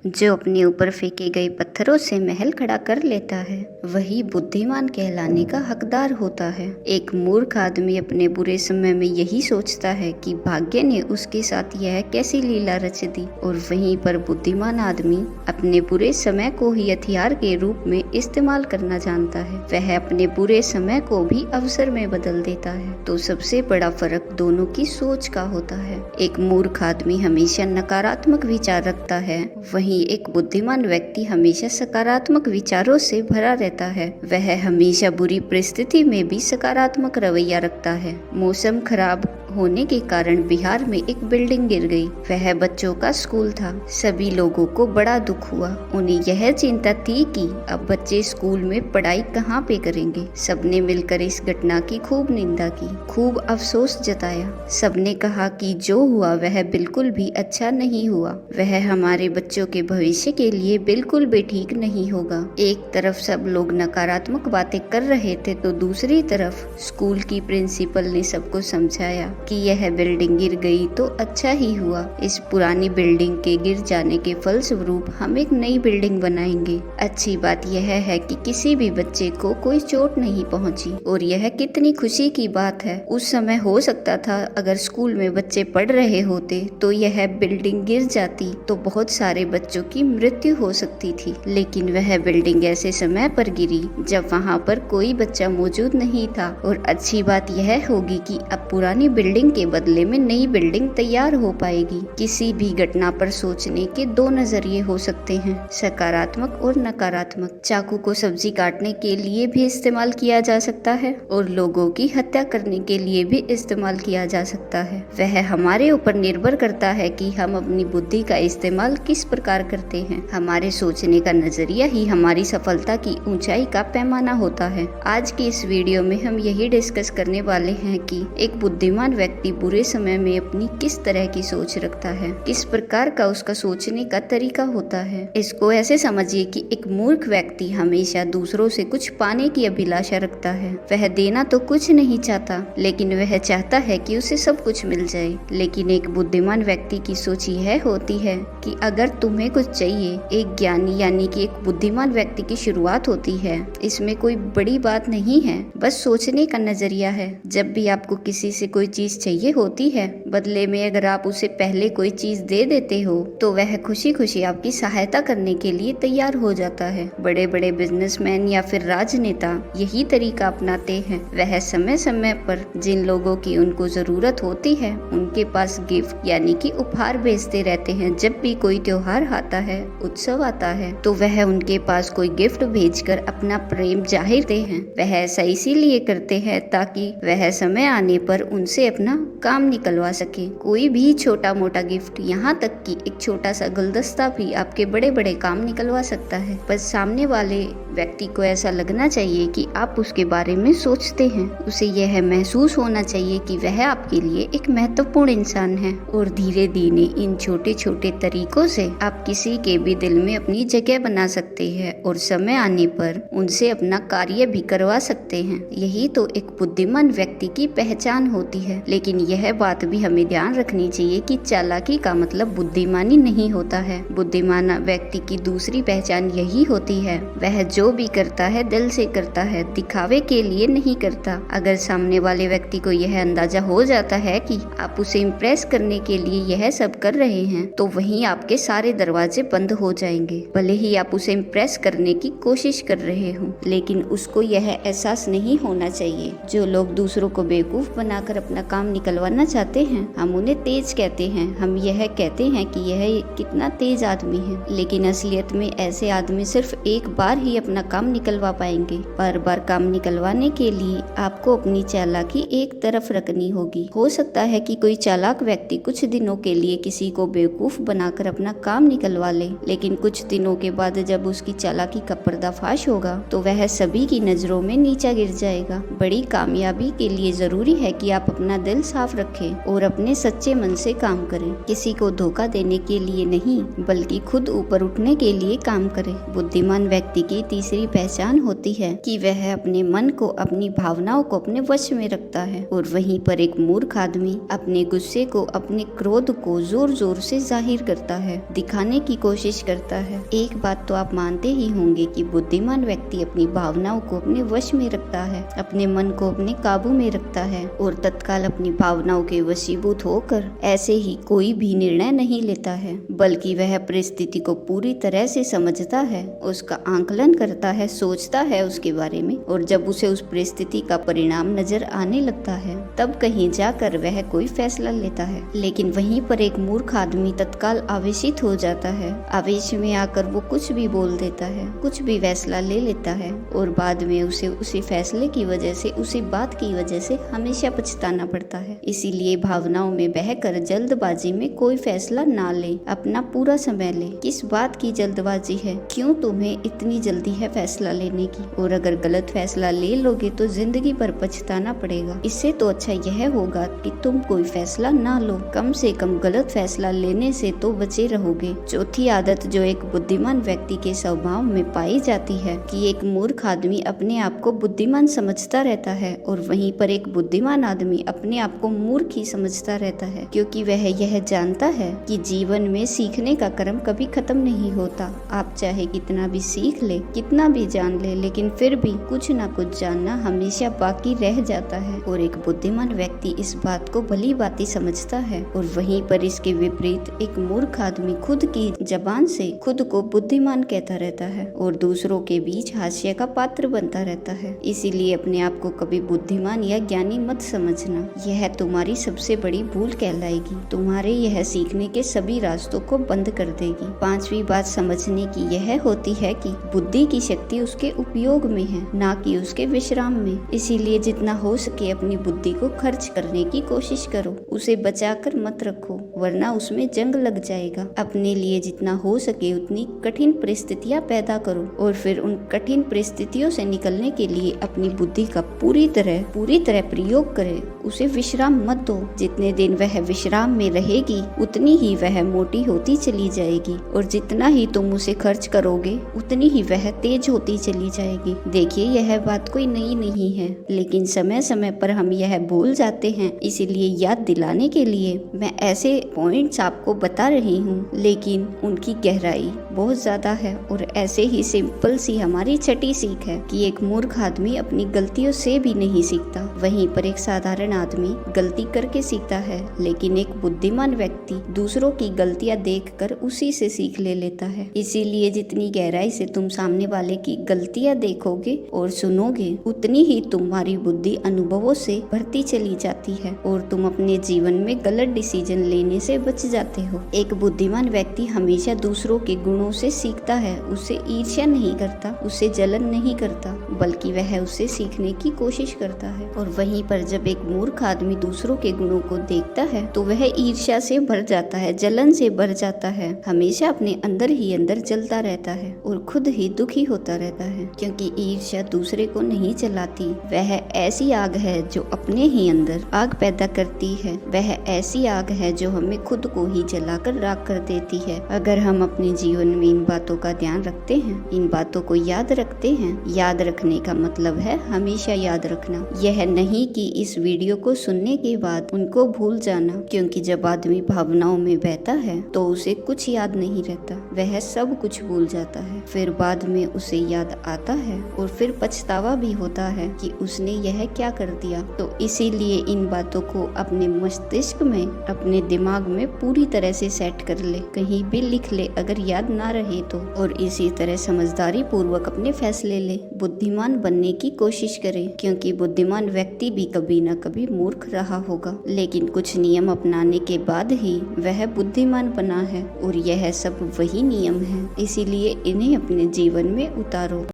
जो अपने ऊपर फेंके गए पत्थरों से महल खड़ा कर लेता है वही बुद्धिमान कहलाने का हकदार होता है। एक मूर्ख आदमी अपने बुरे समय में यही सोचता है कि भाग्य ने उसके साथ यह कैसी लीला रच दी, और वहीं पर बुद्धिमान आदमी अपने बुरे समय को ही हथियार के रूप में इस्तेमाल करना जानता है। वह अपने बुरे समय को भी अवसर में बदल देता है। तो सबसे बड़ा फर्क दोनों की सोच का होता है। एक मूर्ख आदमी हमेशा नकारात्मक विचार रखता है, वहीं एक बुद्धिमान व्यक्ति हमेशा सकारात्मक विचारों से भरा रहता है। वह हमेशा बुरी परिस्थिति में भी सकारात्मक रवैया रखता है। मौसम खराब होने के कारण बिहार में एक बिल्डिंग गिर गई। वह बच्चों का स्कूल था। सभी लोगों को बड़ा दुख हुआ। उन्हें यह चिंता थी कि अब बच्चे स्कूल में पढ़ाई कहाँ पे करेंगे। सबने मिलकर इस घटना की खूब निंदा की, खूब अफसोस जताया। सबने कहा कि जो हुआ वह बिल्कुल भी अच्छा नहीं हुआ। वह हमारे बच्चों के भविष्य के लिए बिल्कुल भी ठीक नहीं होगा। एक तरफ सब लोग नकारात्मक बातें कर रहे थे तो दूसरी तरफ स्कूल की प्रिंसिपल ने सबको समझाया कि यह बिल्डिंग गिर गई तो अच्छा ही हुआ। इस पुरानी बिल्डिंग के गिर जाने के फलस्वरूप हम एक नई बिल्डिंग बनाएंगे। अच्छी बात यह है कि किसी भी बच्चे को कोई चोट नहीं पहुंची, और यह कितनी खुशी की बात है। उस समय हो सकता था अगर स्कूल में बच्चे पढ़ रहे होते तो यह बिल्डिंग गिर जाती तो बहुत सारे बच्चों की मृत्यु हो सकती थी। लेकिन वह बिल्डिंग ऐसे समय पर गिरी जब वहाँ पर कोई बच्चा मौजूद नहीं था। और अच्छी बात यह होगी कि अब पुरानी बिल्डिंग के बदले में नई बिल्डिंग तैयार हो पाएगी। किसी भी घटना पर सोचने के दो नजरिए हो सकते हैं, सकारात्मक और नकारात्मक। चाकू को सब्जी काटने के लिए भी इस्तेमाल किया जा सकता है और लोगों की हत्या करने के लिए भी इस्तेमाल किया जा सकता है। वह हमारे ऊपर निर्भर करता है कि हम अपनी बुद्धि का इस्तेमाल किस प्रकार करते हैं। हमारे सोचने का नजरिया ही हमारी सफलता की ऊंचाई का पैमाना होता है। आज की इस वीडियो में हम यही डिस्कस करने वाले हैं कि एक बुद्धिमान व्यक्ति बुरे समय में अपनी किस तरह की सोच रखता है, किस प्रकार का उसका सोचने का तरीका होता है। इसको ऐसे समझिए कि एक मूर्ख व्यक्ति हमेशा दूसरों से कुछ पाने की अभिलाषा रखता है। वह देना तो कुछ नहीं चाहता, लेकिन वह चाहता है कि उसे सब कुछ मिल जाए। लेकिन एक बुद्धिमान व्यक्ति की सोच यह होती है कि अगर तुम्हें कुछ चाहिए, एक ज्ञानी यानी कि एक बुद्धिमान व्यक्ति की शुरुआत होती है। इसमें कोई बड़ी बात नहीं है, बस सोचने का नजरिया है। जब भी आपको किसी से कोई चीज चाहिए होती है, बदले में अगर आप उसे पहले कोई चीज दे देते हो तो वह खुशी खुशी आपकी सहायता करने के लिए तैयार हो जाता है। बड़े बड़े बिजनेसमैन या फिर राजनेता यही तरीका अपनाते हैं। वह समय समय पर जिन लोगों की उनको जरूरत होती है उनके पास गिफ्ट यानी कि उपहार भेजते रहते हैं। जब भी कोई त्योहार आता है, उत्सव आता है, तो वह उनके पास कोई गिफ्ट भेजकर अपना प्रेम जाहिर करते हैं। वह ऐसा इसीलिए करते हैं ताकि वह समय आने पर उनसे अपना काम निकलवा सके। कोई भी छोटा मोटा गिफ्ट, यहाँ तक कि एक छोटा सा गुलदस्ता भी आपके बड़े बड़े काम निकलवा सकता है। बस सामने वाले व्यक्ति को ऐसा लगना चाहिए कि आप उसके बारे में सोचते हैं। उसे यह महसूस होना चाहिए कि वह आपके लिए एक महत्वपूर्ण इंसान है। और धीरे धीरे इन छोटे छोटे तरीकों से आप किसी के भी दिल में अपनी जगह बना सकते हैं और समय आने पर उनसे अपना कार्य भी करवा सकते हैं। यही तो एक बुद्धिमान व्यक्ति की पहचान होती है। लेकिन यह बात भी हमें ध्यान रखनी चाहिए कि चालाकी का मतलब बुद्धिमानी नहीं होता है। बुद्धिमान व्यक्ति की दूसरी पहचान यही होती है, वह जो भी करता है दिल से करता है, दिखावे के लिए नहीं करता। अगर सामने वाले व्यक्ति को यह अंदाजा हो जाता है कि आप उसे इम्प्रेस करने के लिए यह सब कर रहे हैं, तो वहीं आपके सारे दरवाजे बंद हो जाएंगे। भले ही आप उसे इम्प्रेस करने की कोशिश कर रहे हो, लेकिन उसको यह एहसास नहीं होना चाहिए। जो लोग दूसरों को बेवकूफ बनाकर अपना काम निकलवाना चाहते हैं, हम उन्हें तेज कहते हैं। हम यह कहते हैं कि यह कितना तेज आदमी है, लेकिन असलियत में ऐसे आदमी सिर्फ एक बार ही अपना काम निकलवा पाएंगे। बार बार काम निकलवाने के लिए आपको अपनी चालाकी एक तरफ रखनी होगी। हो सकता है कि कोई चालाक व्यक्ति कुछ दिनों के लिए किसी को बेवकूफ बनाकर अपना काम निकलवा ले, लेकिन कुछ दिनों के बाद जब उसकी चालाकी का पर्दाफाश होगा तो वह सभी की नजरों में नीचा गिर जाएगा। बड़ी कामयाबी के लिए जरूरी है कि आप अपना दिल साफ रखें और अपने सच्चे मन से काम करें। किसी को धोखा देने के लिए नहीं, बल्कि खुद ऊपर उठने के लिए काम करें। बुद्धिमान व्यक्ति की तीसरी पहचान होती है कि वह अपने मन को, अपनी भावनाओं को अपने वश में रखता है। और वहीं पर एक मूर्ख आदमी अपने गुस्से को, अपने क्रोध को जोर जोर से जाहिर करता है, दिखाने की कोशिश करता है। एक बात तो आप मानते ही होंगे कि बुद्धिमान व्यक्ति अपनी भावनाओं को अपने वश में रखता है, अपने मन को अपने काबू में रखता है और तत्काल अपनी भावनाओं के वशीभूत होकर ऐसे ही कोई भी निर्णय नहीं लेता है, बल्कि वह परिस्थिति को पूरी तरह से समझता है, उसका आंकलन करता है, सोचता है उसके बारे में, और जब उसे उस परिस्थिति का परिणाम नजर आने लगता है तब कहीं जाकर वह कोई फैसला लेता है। लेकिन वहीं पर एक मूर्ख आदमी तत्काल आवेशित हो जाता है। आवेश में आकर वो कुछ भी बोल देता है, कुछ भी फैसला ले लेता है और बाद में उसे उसी फैसले की वजह से, उसी बात की वजह से हमेशा पछताना पड़ता है। इसीलिए भावनाओं में बहकर जल्दबाजी में कोई फैसला ना ले, अपना पूरा समय ले। किस बात की जल्दबाजी है? क्यों तुम्हें इतनी जल्दी है फैसला लेने की? और अगर गलत फैसला ले लोगे तो जिंदगी भर पछताना पड़ेगा। इससे तो अच्छा यह होगा कि तुम कोई फैसला ना लो, कम से कम गलत फैसला लेने से तो बचे रहोगे। चौथी आदत जो एक बुद्धिमान व्यक्ति के स्वभाव में पाई जाती है कि एक मूर्ख आदमी अपने आप को बुद्धिमान समझता रहता है और वहीं पर एक बुद्धिमान आदमी अपने आप को मूर्ख ही समझता रहता है, क्योंकि वह यह जानता है कि जीवन में सीखने का क्रम कभी खत्म नहीं होता। आप चाहे कितना भी सीख ले, कितना भी जान ले, लेकिन फिर भी कुछ ना कुछ जानना हमेशा बाकी रह जाता है। और एक बुद्धिमान व्यक्ति इस बात को भली भांति समझता है। और वहीं पर इसके विपरीत एक मूर्ख आदमी खुद की जबान से खुद को बुद्धिमान कहता रहता है और दूसरों के बीच हास्य का पात्र बनता रहता है। इसीलिए अपने आप को कभी बुद्धिमान या ज्ञानी मत समझना, यह तुम्हारी सबसे बड़ी भूल कहलाएगी। तुम्हारे यह सीखने के सभी रास्तों को बंद कर देगी। पांचवी बात समझने की यह होती है कि बुद्धि की शक्ति उसके उपयोग में है, ना कि उसके विश्राम में। इसीलिए जितना हो सके अपनी बुद्धि को खर्च करने की कोशिश करो, उसे बचाकर मत रखो, वरना उसमें जंग लग जाएगा। अपने लिए जितना हो सके उतनी कठिन परिस्थितियां पैदा करो और फिर उन कठिन परिस्थितियों से निकलने के लिए अपनी बुद्धि का पूरी तरह प्रयोग करे। उसे विश्राम मत दो। जितने दिन वह विश्राम में रहेगी उतनी ही वह मोटी होती चली जाएगी और जितना ही तुम उसे खर्च करोगे उतनी ही वह तेज होती चली जाएगी। देखिए, यह बात कोई नई नहीं है, लेकिन समय समय पर हम यह भूल जाते हैं। इसीलिए याद दिलाने के लिए मैं ऐसे पॉइंट्स आपको बता रही हूँ, लेकिन उनकी गहराई बहुत ज्यादा है। और ऐसे ही सिंपल सी हमारी छठी सीख है कि एक मूर्ख आदमी अपनी गलतियों से भी नहीं सीखता, वहीं पर एक साधारण आदमी गलती करके सीखता है, लेकिन एक बुद्धिमान व्यक्ति दूसरों की गलतियां देखकर उसी से सीख ले लेता है। इसीलिए जितनी गहराई से तुम सामने वाले की गलतियां देखोगे और सुनोगे, उतनी ही तुम्हारी बुद्धि अनुभवों से भरती चली जाती है और तुम अपने जीवन में गलत डिसीजन लेने से बच जाते हो। एक बुद्धिमान व्यक्ति हमेशा दूसरों के गुणों से सीखता है, उससे ईर्ष्या नहीं करता, उससे जलन नहीं करता, बल्कि वह उससे सीखने की कोशिश करता है। और वहीं पर जब एक मूर्ख आदमी दूसरों के गुणों को देखता है तो वह ईर्ष्या से भर जाता है, जलन से भर जाता है, हमेशा अपने अंदर ही अंदर जलता रहता है और खुद ही दुखी होता रहता है, क्योंकि ईर्ष्या दूसरे को नहीं जलाती। वह ऐसी आग है जो अपने ही अंदर आग पैदा करती है, वह ऐसी आग है जो हमें खुद को ही जलाकर राख कर देती है। अगर हम अपने जीवन में इन बातों का ध्यान रखते हैं, इन बातों को याद रखते हैं, याद रखने का मतलब है हमेशा याद रखना, यह नहीं कि इस वीडियो को सुनने के बाद उनको भूल जाना, क्योंकि जब आदमी भावनाओं में बहता है तो उसे कुछ याद नहीं रहता, वह सब कुछ भूल जाता है। फिर बाद में उसे याद आता है और फिर पछतावा भी होता है कि उसने यह क्या कर दिया। तो इसीलिए इन बातों को अपने मस्तिष्क में, अपने दिमाग में पूरी तरह से सेट कर ले, कहीं भी लिख ले अगर याद ना रहे तो। और इसी तरह समझदारी पूर्वक अपने फैसले ले, बुद्धिमान बनने की कोशिश करे, क्योंकि बुद्धिमान व्यक्ति भी कभी न कभी मूर्ख रहा होगा, लेकिन कुछ नियम अपनाने के बाद ही वह बुद्धिमान बना है। और यह सब वही नियम है, इसीलिए इन्हें अपने जीवन में उतारो।